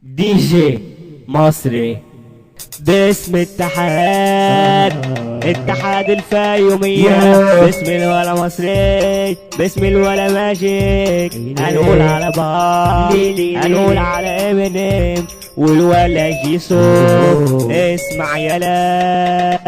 دي جي مصري باسم اتحاد الفيومية، باسم الولا مصري، باسم الولا ماجيك. هنقول على بار، هنقول على امينيم والولا جيسو. اسمع يلا،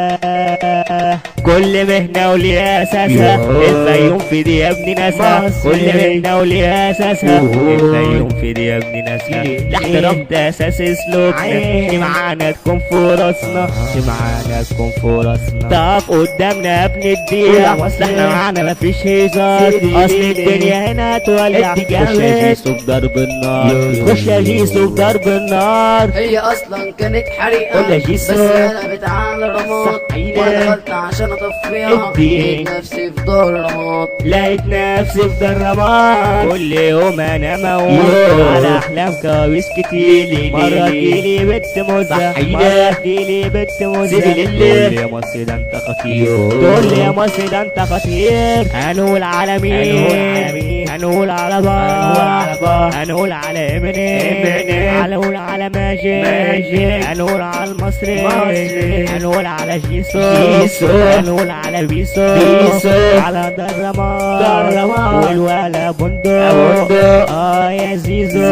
كل مهنة وليها اساسها، الفيوم في دي يا ابني ناسها. كل مهنة وليها اساسها، الفيوم في دي يا ابني ناسها. الاحترام ده اساس سلوكنا، مشي معانا تكون فرصنا، مشي معانا تكون فرصنا. تقف قدامنا يا ابن الدقيقة، اصل احنا معانا مفيش هزار، اصل الدنيا هنا تولع. خش يا جيسو بضرب النار، خش يا جيسو بضرب النار. هي اصلا كانت حريقه قول يا جيسو بس انا بتعامل رماد، وانا دخلت عشان اطفيها لقيت نفسي في دار رماد. لقيت نفسي في درامات، كل يوم انا موجود على احلام كوابيس كتير. مرة تجيلي بنت موزة، مرة تجيلي بنت موزة، تقول لي يا مصر ده انت خطير، تقول لي يا مصر ده انت خطير. هنقول على مين؟ هنقول على بار، هنقول على امينيم، هنقول على ماجيك، هنقول على المصري، هنقول على جيسو، هنقول على بيسو، على درمان والولا بندق. يا زيزو